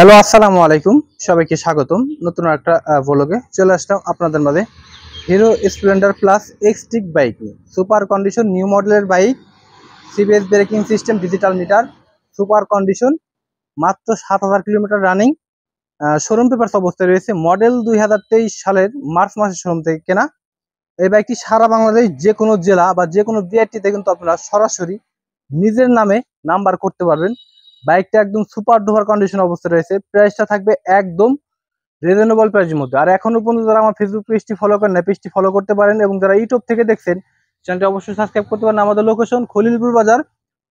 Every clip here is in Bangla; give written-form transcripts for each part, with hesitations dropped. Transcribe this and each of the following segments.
হ্যালো, আসসালামু আলাইকুম। সবাইকে স্বাগতম। নতুন একটা ব্লগে চলে আসলাম আপনাদের মাঝে। Hero Splendor plus exotic bike নিয়ে সুপার কন্ডিশন নিউ মডেলের bike, CBS braking system, digital meter, super condition, মাত্র 7,000 কিলোমিটার রানিং। শোরুম পেপারস অবস্থায় রয়েছে। মডেল 2023 সালের মার্চ মাসের শোরুম থেকে কেনা। এই বাইকটি সারা বাংলাদেশ যে কোনো জেলা বা যে কোনো বিআরটিতে কিন্তু আপনারা সরাসরি নিজের নামে নাম্বার করতে পারবেন। বাইকটা একদম সুপার ডুপার কন্ডিশন অবস্থায় রয়েছে। প্রাইসটা থাকবে একদম রিজনেবল প্রাইসের মধ্যে। আর এখনো পর্যন্ত যারা আমার ফেসবুক পেজটি ফলো করেন না, পেজটি ফলো করতে পারেন, এবং যারা ইউটিউব থেকে দেখছেন চ্যানেলটি অবশ্যই সাবস্ক্রাইব করতে পারেন। আমাদের লোকেশন খলিলপুর বাজার,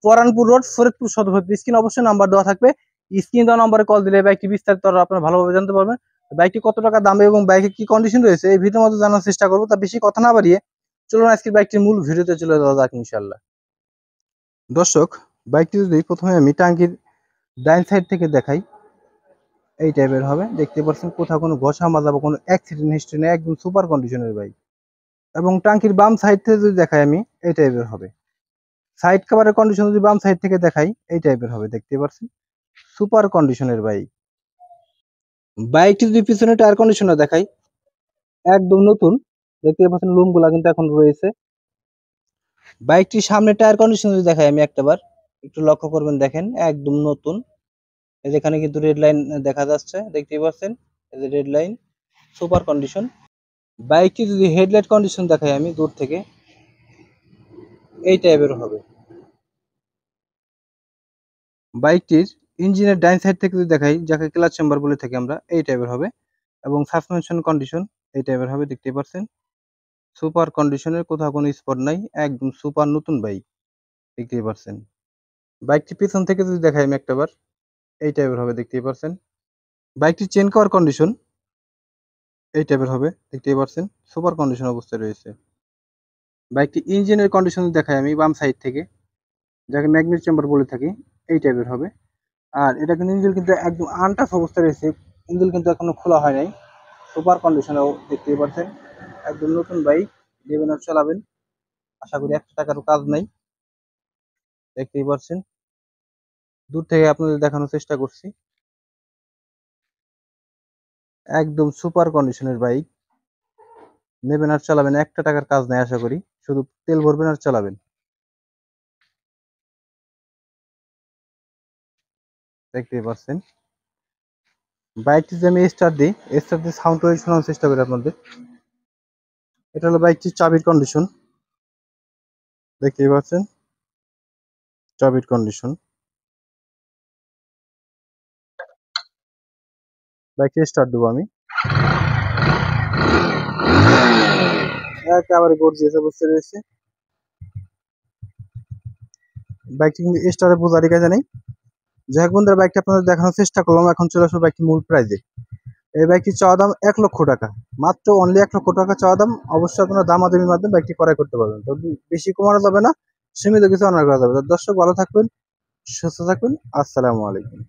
পরানপুর রোড, ফরিদপুর সদর। স্ক্রিন অবশ্যই নাম্বার দেওয়া থাকবে। স্ক্রিন দেওয়া নাম্বারে কল দিলে বাইকটি বিস্তারিত আপনারা ভালোভাবে জানতে পারবেন। বাইকটি কত টাকা দামে এবং বাইকে কি কন্ডিশন রয়েছে এই ভিডিওর মধ্যে জানার চেষ্টা করবো। তা বেশি কথা না বাড়িয়ে চলুন আজকের বাইকটির মূল ভিডিওতে চলে যাওয়া যাক ইনশাল্লাহ। দর্শক, বাইকটি যদি প্রথমে আমি টাঙ্কির ডাইন সাইড থেকে দেখাই, এই টাইপের হবে। দেখতে পাচ্ছেন কোথাও কোনো ঘষা মাজা বা কোনো অ্যাক্সিডেন্ট হিস্ট্রি নেই, একদম সুপার কন্ডিশনের বাইক। এবং টাঙ্কির বাম সাইড থেকে যদি দেখাই আমি, এই টাইপের হবে। সাইড কভারের কন্ডিশন যদি বাম সাইড থেকে দেখাই, এই টাইপের হবে। দেখতে পাচ্ছেন সুপার কন্ডিশনের বাইক। বাইকটি যদি পিছনে টায়ার কন্ডিশনে দেখাই, একদম নতুন। দেখতে পাচ্ছেন লুমগুলা কিন্তু এখন রয়েছে। বাইকটির সামনে টায়ার কন্ডিশন যদি দেখাই আমি একটাবার, একটু লক্ষ্য করবেন, দেখেন একদম নতুন। যেখানে কিন্তু রেড লাইন দেখা যাচ্ছে, দেখতেই পাচ্ছেন, এই যে রেড লাইন, সুপার কন্ডিশন। বাইকটি যদি হেডলাইট কন্ডিশন দেখাই আমি দূর থেকে, এই টাইপের হবে। বাইকটির ইঞ্জিনের ডাইন সাইড থেকে যদি দেখাই, যাকে ক্লাচ চেম্বার বলে থাকি আমরা, এই টাইপের হবে। এবং সাসপেনশন কন্ডিশন এই টাইপের হবে। দেখতেই পাচ্ছেন সুপার কন্ডিশনের, কোথাও কোনো স্পট নাই, একদম সুপার নতুন বাইক। দেখতেই পাচ্ছেন। বাইকটি পিছন থেকে যদি দেখাই আমি একটাবার, এই টাইপের হবে। দেখতেই পাচ্ছেন। বাইকটির চেন কভার কন্ডিশন এই টাইপের হবে। দেখতেই পাচ্ছেন সুপার কন্ডিশন অবস্থায় রয়েছে। বাইকটি ইঞ্জিনের কন্ডিশন দেখাই আমি বাম সাইড থেকে, যাকে ম্যাগনেট চেম্বার বলে থাকি, এই টাইপের হবে। আর এটা কিন্তু ইঞ্জিন কিন্তু একদম আনটাচ অবস্থায় রয়েছে। ইঞ্জিন কিন্তু এখনো খোলা হয় নাই, সুপার কন্ডিশনেও দেখতেই পাচ্ছেন। একদম নতুন বাইক, নেবেন আর চালাবেন, আশা করি 1 টাকারও কাজ নাই। দেখতেই পাচ্ছেন, দূর থেকে আপনাদের দেখানোর চেষ্টা করছি। একদম সুপার কন্ডিশনের বাইক, নেবেন আর চালাবেন, 1 টাকার কাজ নাই আশা করি। শুধু তেল ভরবেন আর চালাবেন। দেখতেই পাচ্ছেন। বাইকটি যে আমি স্টার্ট দিই, স্টার্ট দিয়ে সাউন্ড করে শোনার চেষ্টা করি আপনাদের। এটা হলো বাইকটির চাবির কন্ডিশন। দেখতেই পাচ্ছেন চাবির কন্ডিশন। বাইকটি স্টার্ট দেবো আমি, একেবারে গর্জিয়াস অবস্থায় রয়েছে। বাইকটি কিন্তু স্টারে বোঝারই কাজে নেই। যাই হোক বন্ধুরা, বাইকটা আপনাদের দেখানোর চেষ্টা করলাম। এখন চলে আসবো বাইকটির মূল প্রাইজে। এই বাইকটির চাওয়া দাম 1,00,000 টাকা, মাত্র অনলি 1,00,000 টাকা চাওয়া দাম। অবশ্যই আপনারা দামাদামির মাধ্যমে বাইকটি ক্রয় করতে পারবেন। তো বেশি কমানো যাবে না, সীমিত কিছু অনার করা যাবে। দর্শক, ভালো থাকবেন, সুস্থ থাকবেন। আসসালামু আলাইকুম।